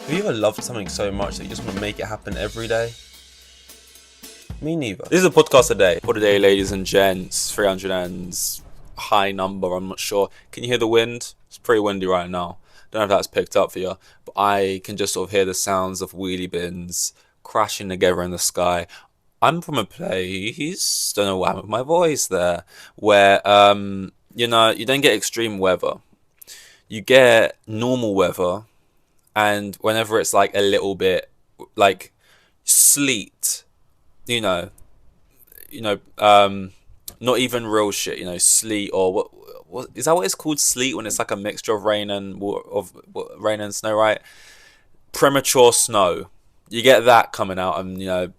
Have you ever loved something so much that you just want to make it happen every day? Me neither. This is a podcast a day. For today, ladies and gents, 300 and high number, I'm not sure. Can you hear the wind? It's pretty windy right now. Don't know if that's picked up for you, but I can just sort of hear the sounds of wheelie bins crashing together in the sky. I'm from a place, don't know what happened with my voice there, where, you don't get extreme weather. You get normal weather, and whenever it's like a little bit like sleet, you know, you know, not even real shit, sleet or what is that what it's called, sleet, when it's like a mixture of rain and rain and snow, right? Premature snow. You get that coming out, and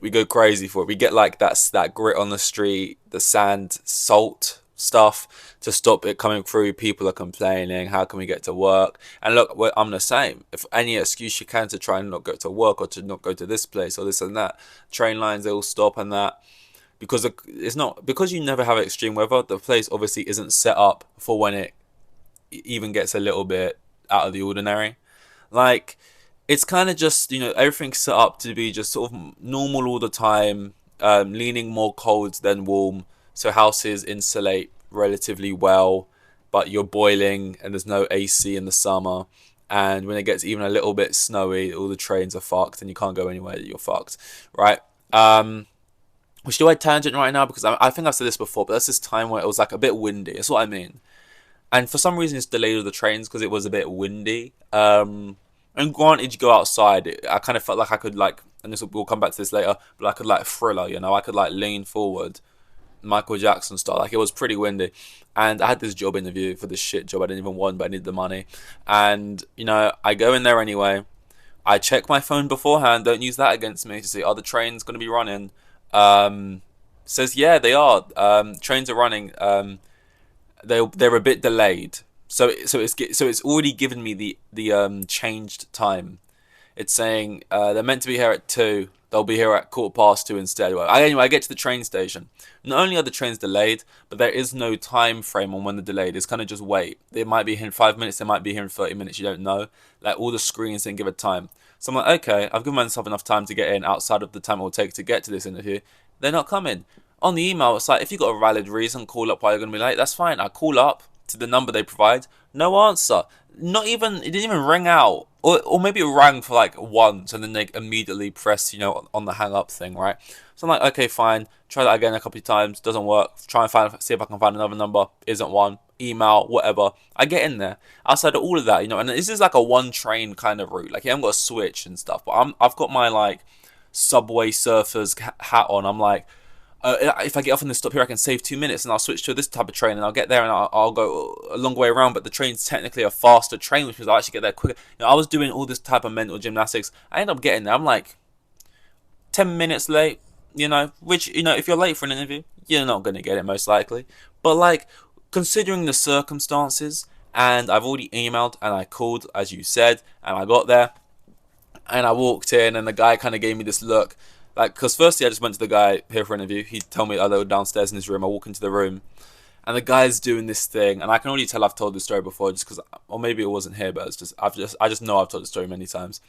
we go crazy for it. We get like that grit on the street, the sand, salt stuff to stop it coming through. People are complaining, how can we get to work? And look, I'm the same. If any excuse you can to try and not go to work, or to not go to this place or this and that, train lines, they all stop and that, because it's not because you never have extreme weather. The place obviously isn't set up for when it even gets a little bit out of the ordinary. Like, it's kind of just, everything's set up to be just sort of normal all the time, leaning more cold than warm. So houses insulate relatively well, but you're boiling and there's no AC in the summer. And when it gets even a little bit snowy, all the trains are fucked and you can't go anywhere, you're fucked, right? Which do I tangent right now? Because I think I've said this before, but that's this time where it was like a bit windy. That's what I mean. And for some reason it's delayed with the trains because it was a bit windy. And granted, you go outside, I kind of felt like I could and we'll come back to this later, but I could Thriller, I could lean forward, Michael Jackson style. Like, it was pretty windy. And I had this job interview for this shit job I didn't even want, but I needed the money. And, I go in there anyway. I check my phone beforehand, don't use that against me, to see, are the trains going to be running? Says, yeah, they are. Trains are running. They're a bit delayed. So it's already given me the changed time. It's saying they're meant to be here at 2. They'll be here at 2:15 instead. Anyway, I get to the train station. Not only are the trains delayed, but there is no time frame on when they're delayed. It's kind of just wait. They might be here in 5 minutes. They might be here in 30 minutes. You don't know. Like, all the screens didn't give a time. So I'm like, okay, I've given myself enough time to get in outside of the time it will take to get to this interview. They're not coming. On the email, it's like, if you've got a valid reason, call up why you're going to be late. That's fine. I call up to the number they provide. No answer. Not even, it didn't even ring out. Or maybe it rang for like once and then they immediately press, on the hang up thing, right? So I'm like, okay, fine. Try that again a couple of times. Doesn't work. Try and see if I can find another number. Isn't one. Email, whatever. I get in there. Outside of all of that, and this is like a one train kind of route. Like, you haven't got a switch and stuff, but I've got my Subway Surfers hat on. I'm like, if I get off in this stop here, I can save 2 minutes, and I'll switch to this type of train, and I'll get there, and I'll go a long way around. But the train's technically a faster train, which means I'll actually get there quicker. I was doing all this type of mental gymnastics. I end up getting there. I'm like 10 minutes late. Which if you're late for an interview, you're not gonna get it most likely. But considering the circumstances, and I've already emailed and I called, as you said, and I got there, and I walked in, and the guy kind of gave me this look. Because firstly, I just went to the guy here for an interview. He told me I was downstairs in his room. I walk into the room, and the guy's doing this thing, and I can already tell I've told this story before, just because, or maybe it wasn't here, but I just know I've told the story many times.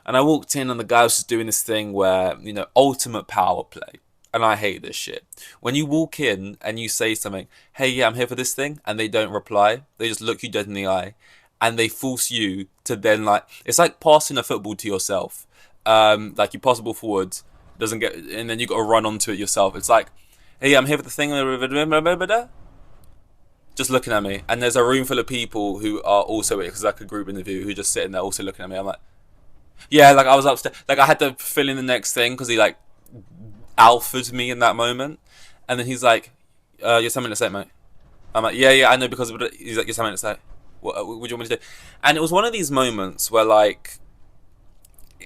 And I walked in, and the guy was just doing this thing where, ultimate power play, and I hate this shit. When you walk in and you say something, hey, yeah, I'm here for this thing, and they don't reply, they just look you dead in the eye, and they force you to then it's like passing a football to yourself. You pass the ball forwards. Doesn't get, and then you got to run onto it yourself. It's like, hey, I'm here for the thing, just looking at me, and there's a room full of people who are also, because it's like a group interview, who just sitting there also looking at me. I'm like, yeah, I was upstairs, I had to fill in the next thing because he alphaed me in that moment, and then he's like, you're 10 minutes late, mate. I'm like, yeah, I know, because he's like, you're 10 minutes late. What do you want me to do? And it was one of these moments where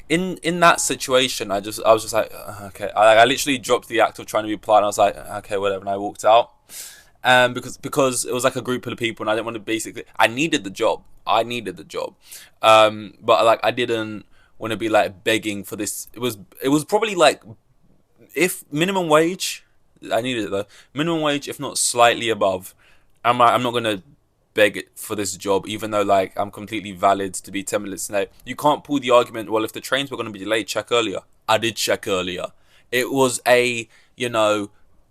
in that situation, I was just like, okay. I literally dropped the act of trying to be polite, and I was like, okay, whatever, and I walked out. Because it was like a group of people, and I didn't want to I needed the job. But I didn't want to be begging for this. It was probably if minimum wage, I needed it though. Minimum wage, if not slightly above. I'm not gonna beg it for this job, even though like I'm completely valid to be 10 minutes late. You can't pull the argument, well, if the trains were going to be delayed, check earlier. I did check earlier. It was a,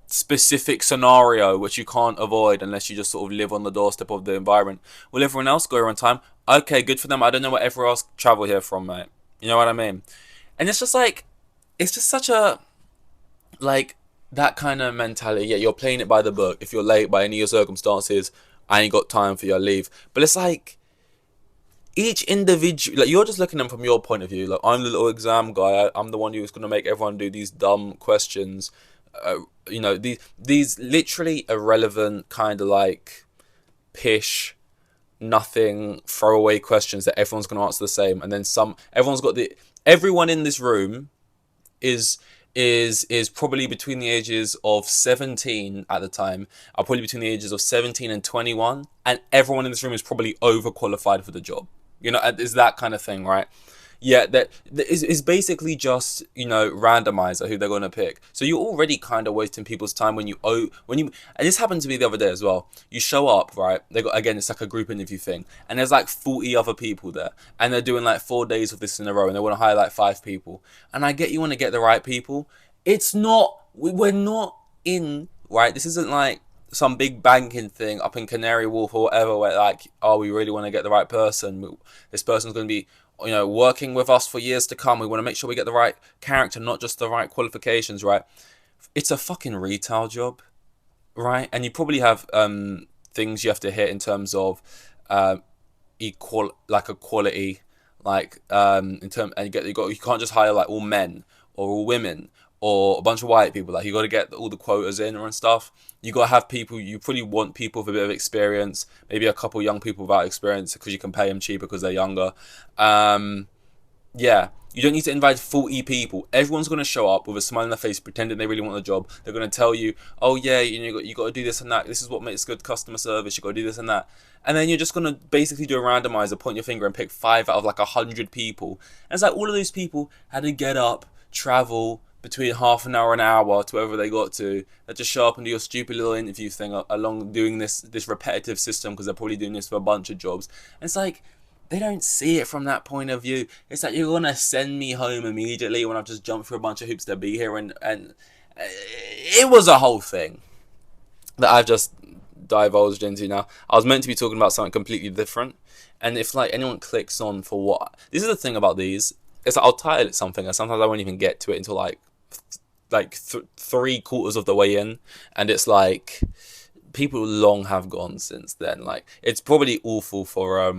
specific scenario which you can't avoid unless you just sort of live on the doorstep of the environment. Will everyone else go on time? Okay, good for them. I don't know where everyone else travel here from, mate. You know what I mean? And it's just like, it's just such a, like, that kind of mentality. Yeah, you're playing it by the book. If you're late by any of your circumstances, I ain't got time for your leave. But it's like, each individual, like, you're just looking at them from your point of view. Like, I'm the little exam guy. I'm the one who's going to make everyone do these dumb questions. These literally irrelevant kind of like pish, nothing, throwaway questions that everyone's going to answer the same. And then everyone in this room is probably between the ages of 17 at the time, are probably between the ages of 17 and 21, and everyone in this room is probably overqualified for the job. It's that kind of thing, right? Yeah, that is basically just, randomizer who they're going to pick. So you're already kind of wasting people's time when you, and this happened to me the other day as well. You show up, right? Again, it's like a group interview thing, and there's like 40 other people there, and they're doing like 4 days of this in a row, and they want to hire like 5 people. And I get you want to get the right people. We're not in, right? This isn't like some big banking thing up in Canary Wharf or whatever, where like, oh, we really want to get the right person. This person's going to be, working with us for years to come. We want to make sure we get the right character, not just the right qualifications, right? It's a fucking retail job, right? And you probably have things you have to hit in terms of equality, like in term, and you can't just hire like all men or all women or a bunch of white people. Like, you got to get all the quotas in and stuff. You got to have people. You probably want people with a bit of experience, maybe a couple young people without experience, because you can pay them cheaper because they're younger. Yeah, you don't need to invite 40 people. Everyone's going to show up with a smile on their face, pretending they really want the job. They're going to tell you, oh yeah, you got to do this and that. This is what makes good customer service. You got to do this and that. And then you're just going to basically do a randomizer, point your finger and pick 5 out of like 100 people. And it's like all of those people had to get up, travel between half an hour and an hour to wherever they got to. They just show up and do your stupid little interview thing along doing this repetitive system, because they're probably doing this for a bunch of jobs. And it's like, they don't see it from that point of view. It's like, you're gonna send me home immediately when I've just jumped through a bunch of hoops to be here, and it was a whole thing that I've just divulged into now. I was meant to be talking about something completely different, and if like anyone clicks on for what, this is the thing about these, it's like, I'll title it something and sometimes I won't even get to it until like 3/4 of the way in, and it's like, people long have gone since then. Like, it's probably awful for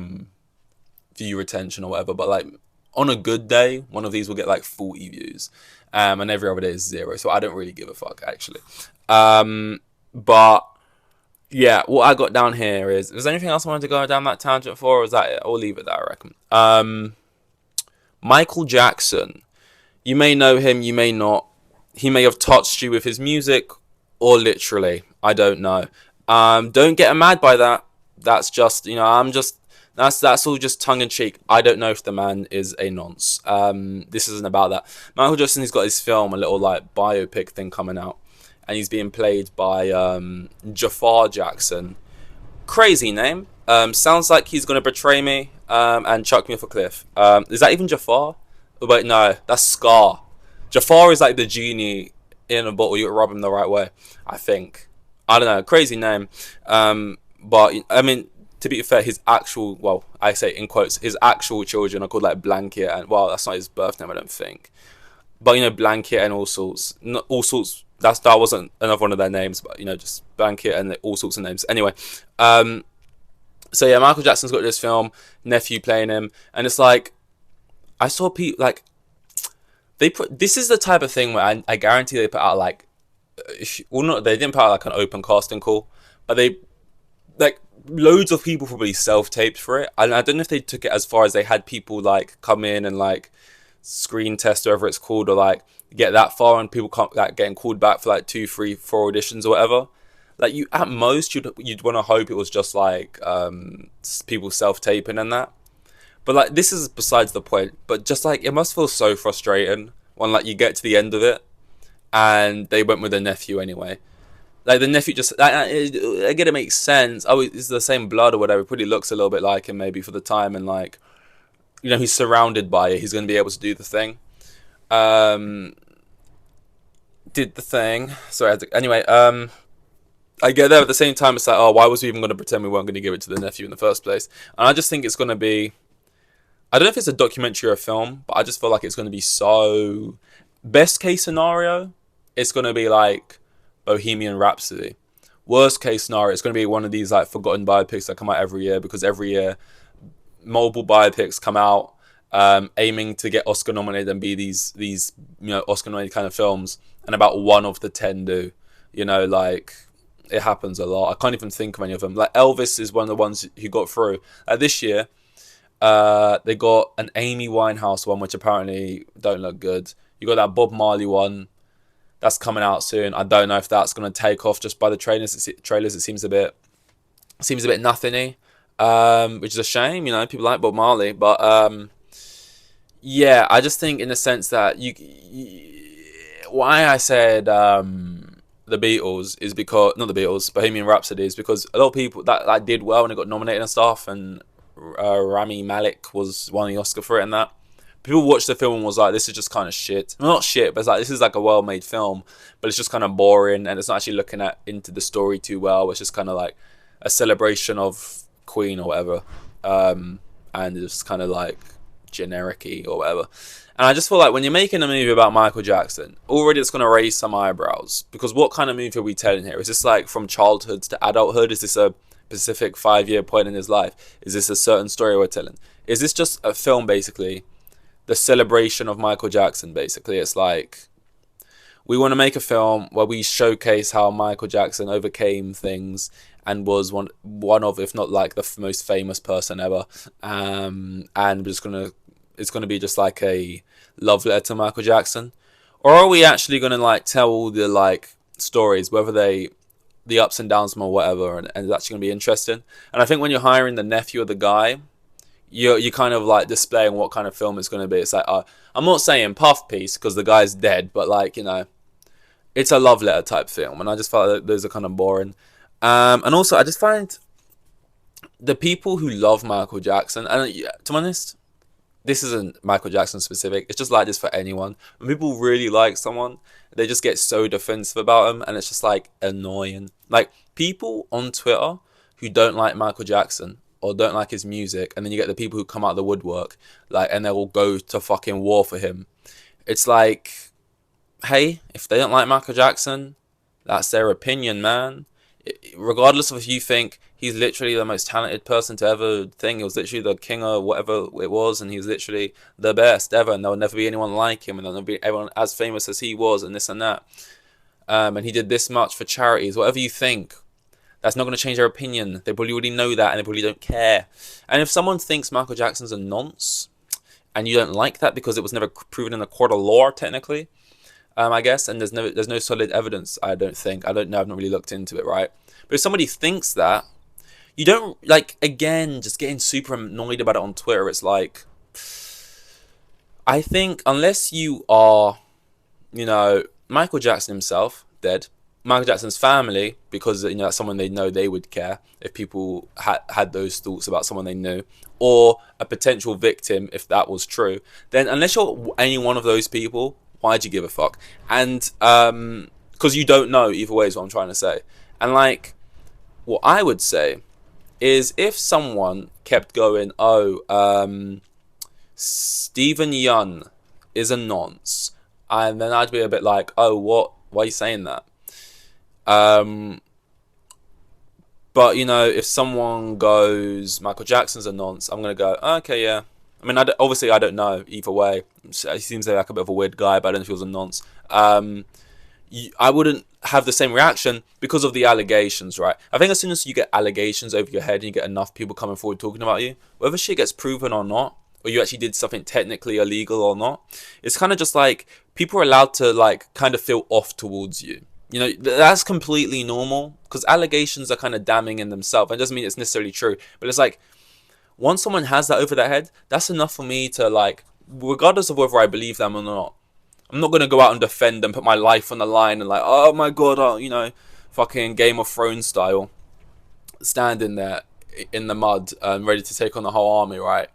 view retention or whatever, but like on a good day, one of these will get like 40 views, and every other day is 0, so I don't really give a fuck actually. But yeah, what I got down here is there anything else I wanted to go down that tangent for, or is that it? I'll leave it there, I reckon. Michael Jackson, you may know him, you may not. He may have touched you with his music, or literally, I don't know. Don't get mad by that. That's just, that's all just tongue in cheek. I don't know if the man is a nonce. This isn't about that. Michael Jackson, he's got his film, a little like biopic thing coming out, and he's being played by Jafar Jackson. Crazy name. Sounds like he's gonna betray me and chuck me off a cliff. Is that even Jafar? Wait, no, that's Scar. Jafar is like the genie in a bottle. You rub him the right way, I think. I don't know. Crazy name. But I mean, to be fair, his actual, well, I say in quotes, his actual children are called like Blanket, and well, that's not his birth name, I don't think. But Blanket and All Sorts, not All Sorts. That wasn't another one of their names, but just Blanket and all sorts of names. Anyway, so yeah, Michael Jackson's got this film, nephew playing him, and it's like, I saw people like, this is the type of thing where I guarantee they put out like, they didn't put out like an open casting call, but they, like, loads of people probably self-taped for it. And I don't know if they took it as far as they had people like come in and like screen test, or whatever it's called, or like get that far, and people come like getting called back for like 2, 3, 4 auditions or whatever. Like, you at most you'd want to hope it was just like people self-taping and that. But like, this is besides the point. But just like, it must feel so frustrating when like you get to the end of it and they went with their nephew anyway. Like the nephew just, again, it makes sense. Oh, it's the same blood or whatever. It probably looks a little bit like him maybe for the time, and like, you know, he's surrounded by it. He's going to be able to do the thing. Did the thing. Sorry. Anyway, I get there at the same time. It's like, oh, why was we even going to pretend we weren't going to give it to the nephew in the first place? And I just think it's going to be, I don't know if it's a documentary or a film, but I just feel like it's going to be so, best case scenario, it's going to be like Bohemian Rhapsody. Worst case scenario, it's going to be one of these like forgotten biopics that come out every year, because every year multiple biopics come out aiming to get Oscar nominated and be these you know, Oscar nominated kind of films, and about 1 of the 10 do. You know, like, it happens a lot. I can't even think of any of them. Like Elvis is one of the ones who got through. This year, they got an Amy Winehouse one, which apparently don't look good. You got that Bob Marley one that's coming out soon. I don't know if that's going to take off just by the trailers. It seems a bit nothingy, which is a shame. You know, people like Bob Marley, but yeah, I just think in the sense that why I said the Beatles is because, not the Beatles, Bohemian Rhapsody, is because a lot of people that did well and it got nominated and stuff, and Rami Malek was won the Oscar for it and that. People watched the film and was like, this is just kind of shit. Well, not shit, but it's like, this is like a well-made film, but it's just kind of boring, and it's not actually looking into the story too well. It's just kind of like a celebration of Queen or whatever, and it's just kind of like generic-y or whatever. And I just feel like when you're making a movie about Michael Jackson, already it's going to raise some eyebrows, because what kind of movie are we telling here? Is this like from childhood to adulthood? Is this a specific 5-year point in his life? Is this a certain story we're telling? Is this just a film, basically, the celebration of Michael Jackson? Basically, it's like, we want to make a film where we showcase how Michael Jackson overcame things and was one of, if not like the most famous person ever, and it's gonna be just like a love letter to Michael Jackson? Or are we actually gonna like tell all the like stories, whether the ups and downs or whatever, and it's actually gonna be interesting? And I think when you're hiring the nephew of the guy, you're kind of like displaying what kind of film it's going to be. It's like, I'm not saying puff piece because the guy's dead, but like, you know, it's a love letter type film, and I just felt like those are kind of boring. And also, I just find the people who love Michael Jackson, and to be honest, this isn't Michael Jackson specific, it's just like this for anyone. When people really like someone, they just get so defensive about them, and it's just like annoying. Like, people on Twitter who don't like Michael Jackson or don't like his music, and then you get the people who come out of the woodwork, like, and they will go to fucking war for him. It's like, hey, if they don't like Michael Jackson, that's their opinion, man. Regardless of if you think he's literally the most talented person to ever think, it was literally the king or whatever it was, and he's literally the best ever, and there'll never be anyone like him, and there'll never be anyone as famous as he was, and this and that. And he did this much for charities, whatever you think. That's not going to change their opinion. They probably already know that, and they probably don't care. And if someone thinks Michael Jackson's a nonce, and you don't like that because it was never proven in a court of law, technically, I guess, and there's no solid evidence, I don't think. I don't know, I've not really looked into it, right? But if somebody thinks that, you don't, like, again, just getting super annoyed about it on Twitter, it's like, I think unless you are, you know, Michael Jackson himself, dead, Michael Jackson's family, because, you know, that's someone they know, they would care if people had those thoughts about someone they knew, or a potential victim, if that was true, then unless you're any one of those people, why'd you give a fuck? And because you don't know either way is what I'm trying to say. And like, what I would say is, if someone kept going, Stephen Yeun is a nonce, and then I'd be a bit like, oh, what? Why are you saying that? But, you know, if someone goes, Michael Jackson's a nonce, I'm going to go, okay, yeah. I mean, obviously, I don't know either way. He seems like a bit of a weird guy, but I don't know if he was a nonce. I wouldn't have the same reaction because of the allegations, right? I think as soon as you get allegations over your head and you get enough people coming forward talking about you, whether shit gets proven or not, or you actually did something technically illegal or not, it's kind of just like, people are allowed to, like, kind of feel off towards you. You know, that's completely normal, because allegations are kind of damning in themselves. It doesn't mean it's necessarily true, but it's like, once someone has that over their head, that's enough for me to, like, regardless of whether I believe them or not, I'm not going to go out and defend and put my life on the line and like, oh my god, you know, fucking Game of Thrones style, standing there in the mud, ready to take on the whole army, right?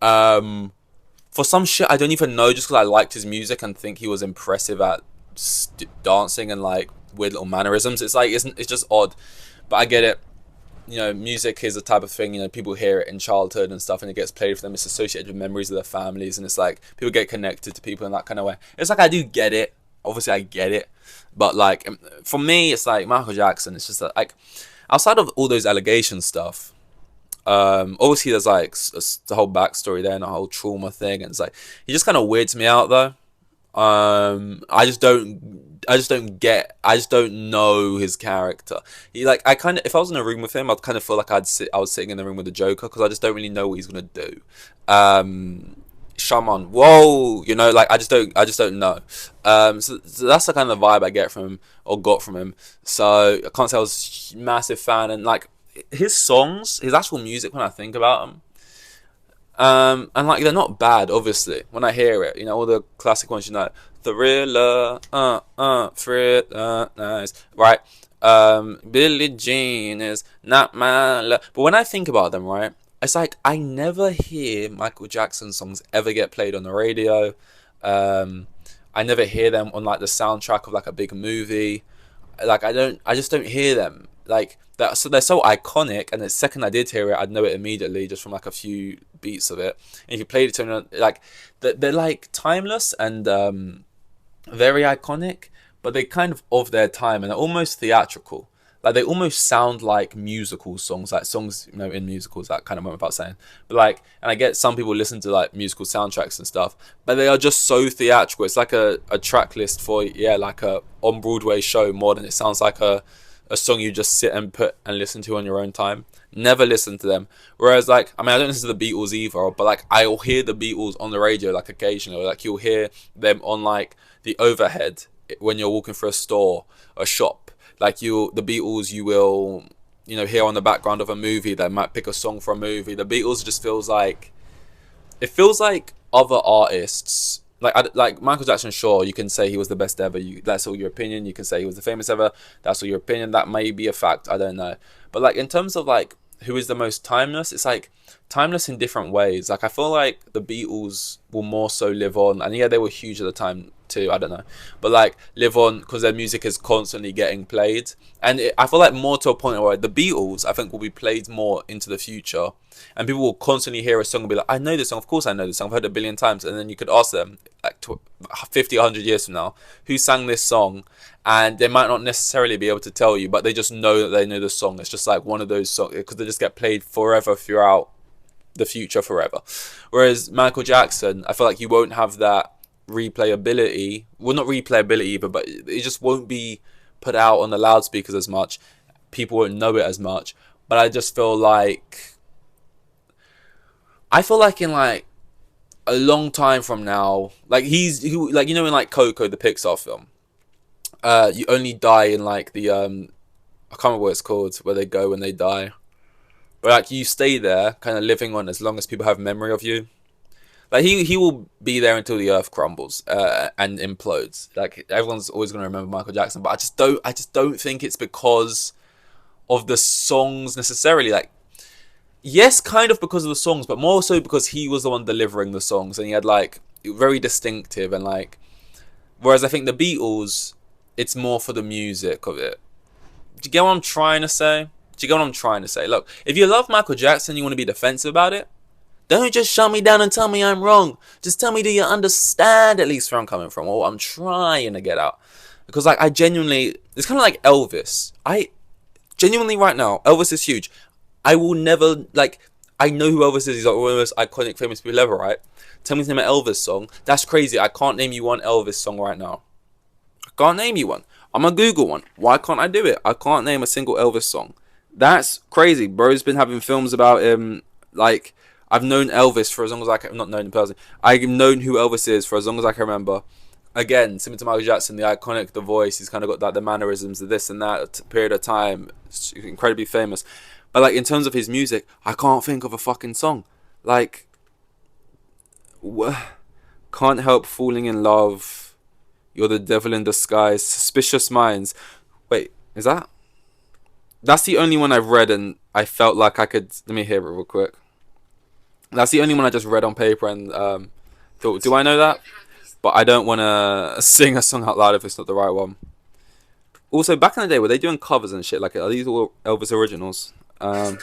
For some shit I don't even know, just because I liked his music and think he was impressive at dancing and like weird little mannerisms. It's like it's just odd, but I get it. You know, music is a type of thing, you know, people hear it in childhood and stuff and it gets played for them. It's associated with memories of their families, and it's like people get connected to people in that kind of way. It's like I do get it. Obviously I get it, but like for me it's like Michael Jackson, it's just like outside of all those allegation stuff, obviously there's like the whole backstory there and the whole trauma thing, and it's like he just kind of weirds me out though. I just don't know his character. He like, I kind of, if I was in a room with him, I'd kind of feel like I was sitting in the room with the Joker, because I just don't really know what he's gonna do. Shaman, whoa, you know, like I just don't know. So that's the kind of vibe I get from him, or got from him. So I can't say I was a massive fan, and like his songs, his actual music, when I think about him, and like they're not bad, obviously. When I hear it, you know, all the classic ones, you know, Thriller, Thriller, nice, right? Billie Jean is not my love. But when I think about them, right, it's like I never hear Michael Jackson songs ever get played on the radio. I never hear them on like the soundtrack of like a big movie. Like I just don't hear them like that. So they're so iconic, and the second I did hear it, I'd know it immediately just from like a few beats of it. And if you played it to me, like they're like timeless and very iconic, but they kind of their time, and they're almost theatrical. Like they almost sound like musical songs, like songs, you know, in musicals, that kind of moment about saying. But like, and I get some people listen to like musical soundtracks and stuff, but they are just so theatrical. It's like a track list for, yeah, like a on Broadway show more than it sounds like a song you just sit and put and listen to on your own time. Never listen to them. Whereas like, I mean, I don't listen to the Beatles either, but like I'll hear the Beatles on the radio like occasionally. Like you'll hear them on like the overhead when you're walking through a store, a shop. Like the Beatles, you will, you know, hear on the background of a movie. They might pick a song for a movie. The Beatles just feels like, it feels like other artists. Like Michael Jackson, sure, you can say he was the best ever. That's all your opinion. You can say he was the famous ever. That's all your opinion. That may be a fact. I don't know. But like in terms of like who is the most timeless, it's like timeless in different ways. Like I feel like the Beatles will more so live on, and yeah, they were huge at the time too, I don't know, but like live on because their music is constantly getting played, and I feel like more to a point where the Beatles, I think, will be played more into the future, and people will constantly hear a song and be like, I know this song, of course I know this song, I've heard it a billion times. And then you could ask them like 50, 100 years from now, who sang this song, and they might not necessarily be able to tell you, but they just know that they know the song. It's just like one of those songs, because they just get played forever throughout the future, forever. Whereas Michael Jackson, I feel like you won't have that replayability. Well, not replayability either, but it just won't be put out on the loudspeakers as much. People won't know it as much. But I just feel like, in like a long time from now, like like, you know, in like Coco, the Pixar film, you only die in like the I can't remember what it's called, where they go when they die, but like you stay there kind of living on as long as people have memory of you. Like he will be there until the earth crumbles and implodes. Like everyone's always going to remember Michael Jackson, but I just don't think it's because of the songs necessarily. Like, yes, kind of because of the songs, but more so because he was the one delivering the songs, and he had like very distinctive, and like, whereas I think the Beatles, it's more for the music of it. Do you get what I'm trying to say? Look, if you love Michael Jackson, you want to be defensive about it, don't just shut me down and tell me I'm wrong. Just tell me, do you understand at least where I'm coming from, or what I'm trying to get out? Because like, I genuinely, it's kind of like Elvis. I genuinely, right now, Elvis is huge. I will never, like, I know who Elvis is. He's like one of the most iconic, famous people ever, right? Tell me to name an Elvis song. That's crazy. I can't name you one Elvis song right now. I can't name you one. I'm gonna Google one. Why can't I do it? I can't name a single Elvis song. That's crazy. Bro's been having films about him. Like, I've known Elvis for as long as I can. Not known in person. I've known who Elvis is for as long as I can remember. Again, similar to Michael Jackson, the iconic, the voice. He's kind of got that, the mannerisms, the this and that period of time. It's incredibly famous. But like, in terms of his music, I can't think of a fucking song. Like, can't help falling in love. You're the devil in disguise. Suspicious minds. Wait, is that? That's the only one I've read, and I felt like I could. Let me hear it real quick. That's the only one I just read on paper and thought, do I know that? But I don't want to sing a song out loud if it's not the right one. Also, back in the day, were they doing covers and shit? Like, are these all Elvis originals? Um,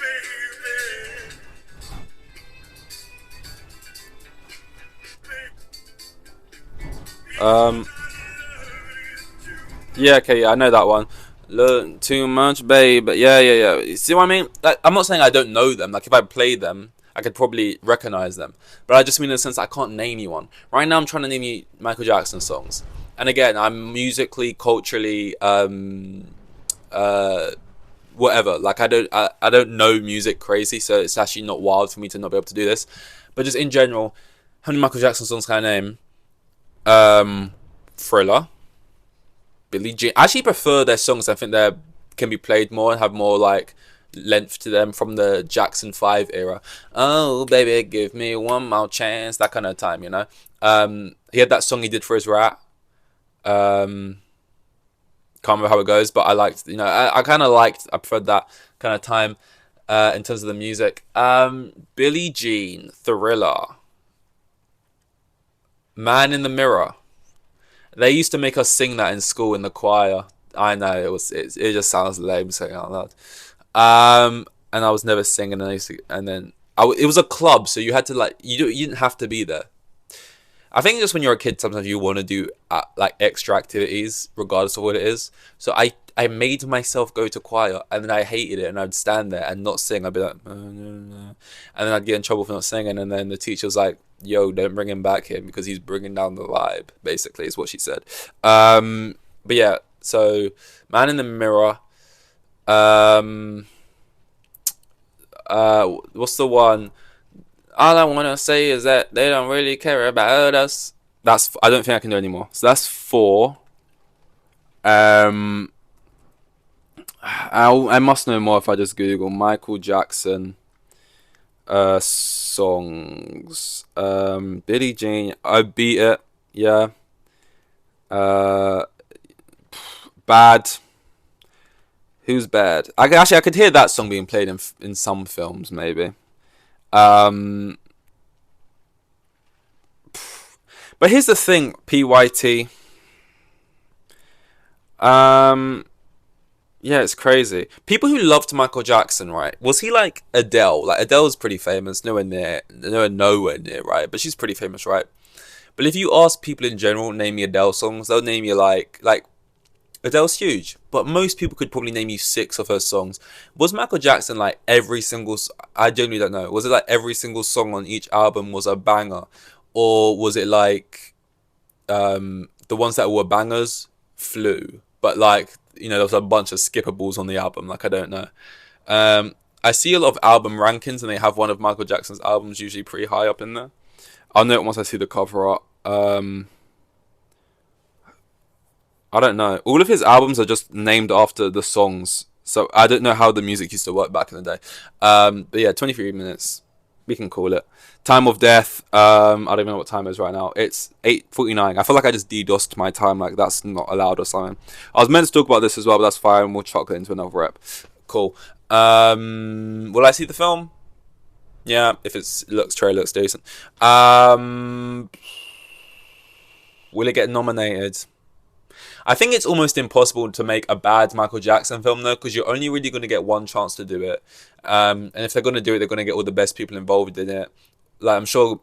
yeah, okay, yeah, I know that one. Look too much, babe. Yeah, yeah, yeah. You see what I mean? Like, I'm not saying I don't know them. Like, if I played them, I could probably recognize them. But I just mean in the sense I can't name you one. Right now, I'm trying to name you Michael Jackson songs. And again, I'm musically, culturally, whatever. Like, I don't know music crazy, so it's actually not wild for me to not be able to do this. But just in general, how many Michael Jackson songs can I name? Thriller. Billie Jean. I actually prefer their songs. I think they can be played more and have more like length to them from the Jackson 5 era. Oh baby, give me one more chance. That kind of time, you know. He had that song he did for his rat. Can't remember how it goes, but I liked. You know, I kind of liked. I preferred that kind of time in terms of the music. Billie Jean, Thriller, Man in the Mirror. They used to make us sing that in school in the choir. I know it just sounds lame saying it out loud. And I was never singing, and it was a club, so you had to like you didn't have to be there. I think just when you're a kid, sometimes you want to do like extra activities, regardless of what it is. So I made myself go to choir, and then I hated it, and I'd stand there and not sing. I'd be like, and then I'd get in trouble for not singing, and then the teacher was like, "Yo, don't bring him back here because he's bringing down the vibe." Basically, is what she said. But yeah, so Man in the Mirror. What's the one? All I wanna say is that they don't really care about us. I don't think I can do anymore. So that's 4. I must know more if I just Google Michael Jackson songs. Billie Jean, I Beat It. Yeah. Bad. Who's Bad? I could hear that song being played in some films, maybe. But here's the thing, PYT. Yeah, it's crazy. People who loved Michael Jackson, right? Was he like Adele? Like Adele's pretty famous, nowhere near, right? But she's pretty famous, right? But if you ask people in general, name me Adele songs, they'll name you like Adele's huge, but most people could probably name you 6 of her songs. Was Michael Jackson like every single? I genuinely don't know. Was it like every single song on each album was a banger, or was it like the ones that were bangers flew, but like there was a bunch of skippables on the album? Like I don't know. I see a lot of album rankings, and they have one of Michael Jackson's albums usually pretty high up in there. I'll know it once I see the cover art. I don't know. All of his albums are just named after the songs, so I don't know how the music used to work back in the day. But yeah, 23 minutes. We can call it. Time of Death. I don't even know what time it is right now. It's 8:49. I feel like I just DDoSed my time. Like that's not allowed or something. I was meant to talk about this as well, but that's fine. We'll chuck it into another rep. Cool. Will I see the film? Yeah, if trailer looks decent. Will it get nominated? I think it's almost impossible to make a bad Michael Jackson film though, because you're only really going to get one chance to do it. And if they're going to do it, they're going to get all the best people involved in it. Like I'm sure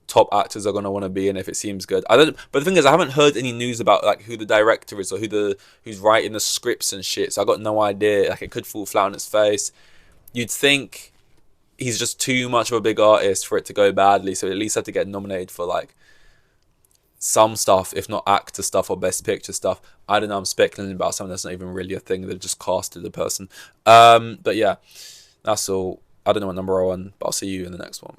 top actors are going to want to be in if it seems good. But the thing is, I haven't heard any news about like who the director is or who's writing the scripts and shit. So I got no idea. Like it could fall flat on its face. You'd think he's just too much of a big artist for it to go badly. So at least have to get nominated for like some stuff, if not actor stuff or best picture stuff. I don't know, I'm speculating about something that's not even really a thing. They've just casted the person. But yeah, that's all. I don't know what number I'm on, but I'll see you in the next one.